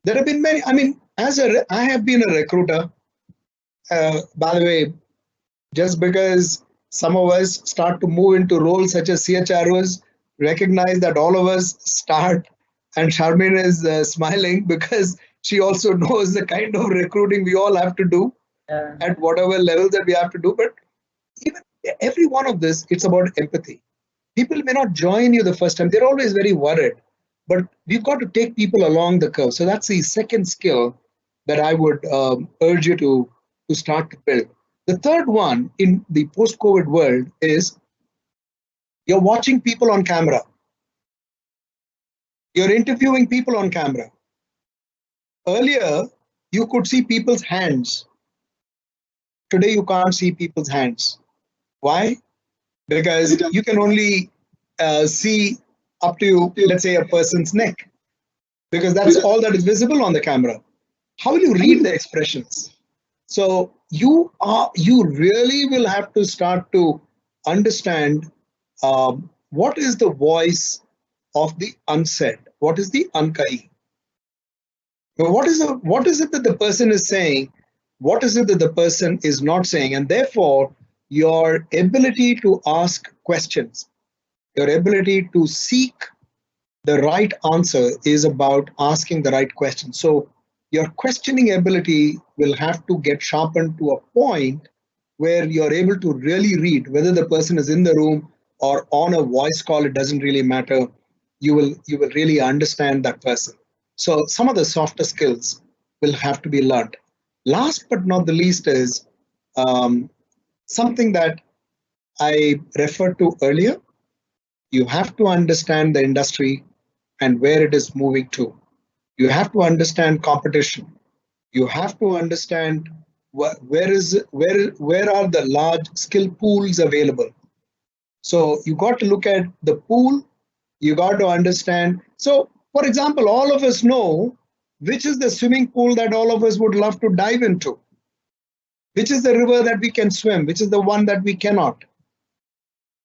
There have been many, I mean, I have been a recruiter, by the way, just because some of us start to move into roles such as CHROs, recognize that all of us start, and Sharmeen is smiling because she also knows the kind of recruiting we all have to do at whatever levels that we have to do. But even every one of this, it's about empathy. People may not join you the first time. They're always very worried, but we've got to take people along the curve. So that's the second skill that I would urge you to start to build. The third one in the post-COVID world is you're watching people on camera. You're interviewing people on camera. Earlier, you could see people's hands. Today, you can't see people's hands. Why? Because you can only see up to, let's say, a person's neck, because that's all that is visible on the camera. How will you read the expressions? So you really will have to start to understand what is the voice of the unsaid, what is the unkahi. What is it that the person is saying? What is it that the person is not saying? And therefore, your ability to ask questions, your ability to seek the right answer is about asking the right question. So your questioning ability will have to get sharpened to a point where you're able to really read whether the person is in the room or on a voice call. It doesn't really matter. You will really understand that person. So some of the softer skills will have to be learned. Last but not the least is something that I referred to earlier. You have to understand the industry and where it is moving to. You have to understand competition. You have to understand where are the large skill pools available. So you got to look at the pool. You got to understand. So, for example, all of us know which is the swimming pool that all of us would love to dive into, which is the river that we can swim, which is the one that we cannot.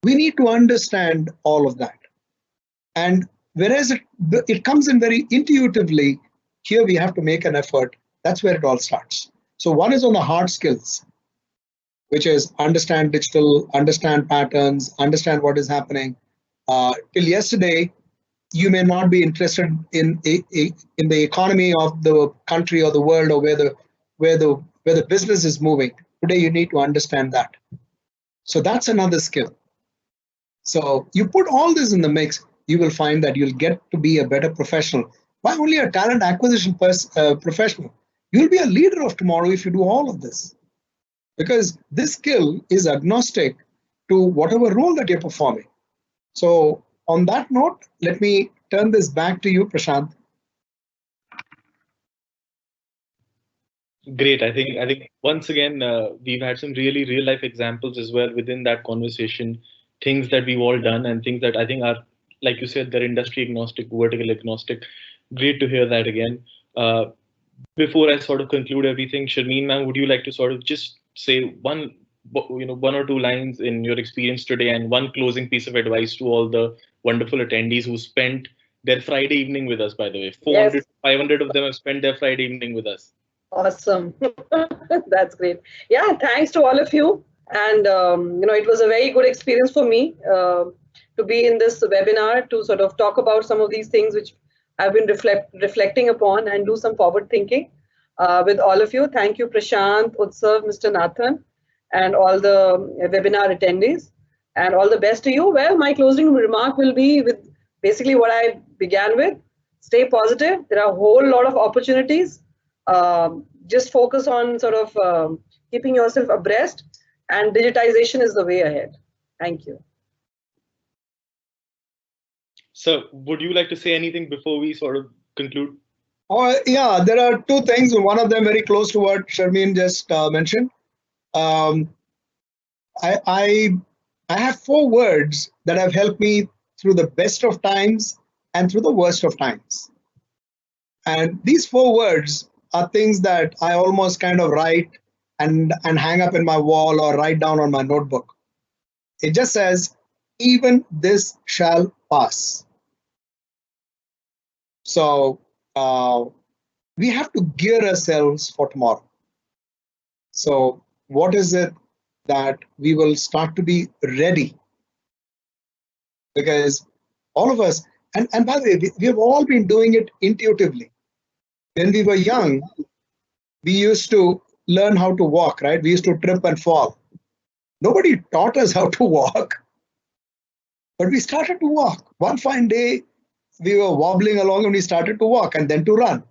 We need to understand all of that. And whereas it comes in very intuitively, here we have to make an effort. That's where it all starts. So one is on the hard skills, which is understand digital, understand patterns, understand what is happening. Till yesterday, you may not be interested in the economy of the country or the world or where the business is moving. Today, you need to understand that. So that's another skill. So you put all this in the mix, you will find that you'll get to be a better professional. Why only a talent acquisition professional? You'll be a leader of tomorrow if you do all of this. Because this skill is agnostic to whatever role that you're performing. So on that note, let me turn this back to you, Prashant. Great. I think once again, we've had some really real life examples as well within that conversation, things that we've all done and things that I think are, like you said, they're industry agnostic, vertical agnostic. Great to hear that again. Before I sort of conclude everything, Sharmeen ma'am, would you like to sort of just say one or two lines in your experience today and one closing piece of advice to all the wonderful attendees who spent their Friday evening with us, by the way. 400, Yes. 500 of them have spent their Friday evening with us. Awesome. That's great. Yeah, thanks to all of you. And, it was a very good experience for me to be in this webinar to sort of talk about some of these things which I've been reflecting upon and do some forward thinking with all of you. Thank you, Prashant, Utsav, Mr. Nathan, and all the webinar attendees. And all the best to you. Well, my closing remark will be with basically what I began with. Stay positive. There are a whole lot of opportunities. Just focus on sort of keeping yourself abreast, and digitization is the way ahead. Thank you. So would you like to say anything before we sort of conclude? Yeah, there are two things. One of them very close to what Sharmeen just mentioned. I have 4 words that have helped me through the best of times and through the worst of times. And these 4 words are things that I almost kind of write and hang up in my wall or write down on my notebook. It just says, even this shall pass. So we have to gear ourselves for tomorrow. So what is it that we will start to be ready? Because all of us, and by the way, we have all been doing it intuitively. When we were young, we used to learn how to walk, right? We used to trip and fall. Nobody taught us how to walk, but we started to walk. One fine day, we were wobbling along and we started to walk and then to run.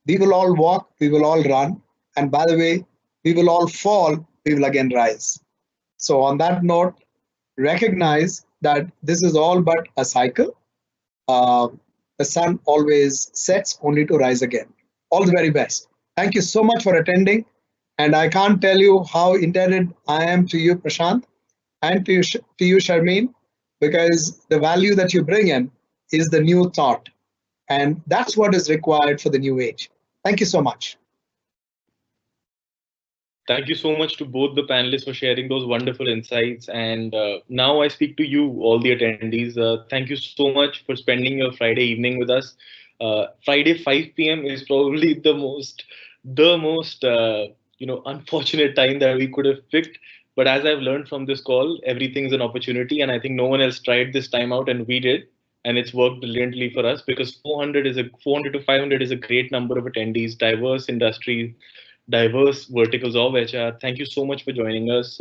We will all walk, we will all run. And by the way, we will all fall, we will again rise. So on that note, recognize that this is all but a cycle. The sun always sets only to rise again. All the very best. Thank you so much for attending. And I can't tell you how indebted I am to you, Prashant, and to you, Sharmeen, because the value that you bring in is the new thought. And that's what is required for the new age. Thank you so much. Thank you so much to both the panelists for sharing those wonderful insights. And now I speak to you, all the attendees. Thank you so much for spending your Friday evening with us. Friday 5 p.m. is probably the most unfortunate time that we could have picked. But as I've learned from this call, everything's an opportunity, and I think no one else tried this time out, and we did, and it's worked brilliantly for us because 400 to 500 is a great number of attendees, diverse industries, diverse verticals of HR. Thank you so much for joining us.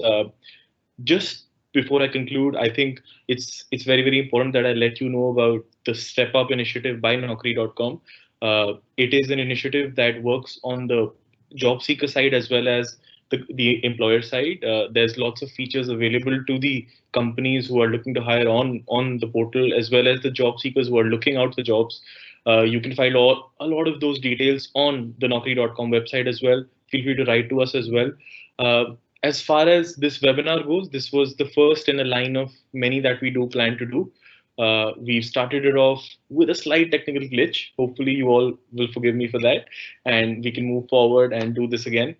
Just before I conclude, I think it's very, very important that I let you know about the Step Up initiative by Naukri.com. It is an initiative that works on the job seeker side as well as the employer side. There's lots of features available to the companies who are looking to hire on the portal, as well as the job seekers who are looking out for jobs. You can find a lot of those details on the Naukri.com website as well. Feel free to write to us as well. As far as this webinar goes, this was the first in a line of many that we do plan to do. We've started it off with a slight technical glitch. Hopefully you all will forgive me for that, and we can move forward and do this again.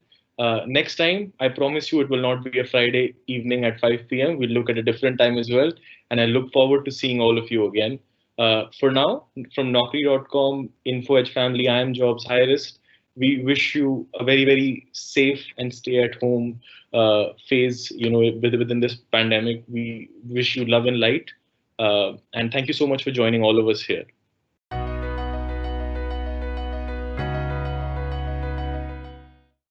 Next time, I promise you it will not be a Friday evening at 5 p.m. We'll look at a different time as well, and I look forward to seeing all of you again. For now, from Naukri.com, Infoedge family, I am Jobs Hirist. We wish you a very, very safe and stay at home phase, within this pandemic. We wish you love and light. And thank you so much for joining all of us here.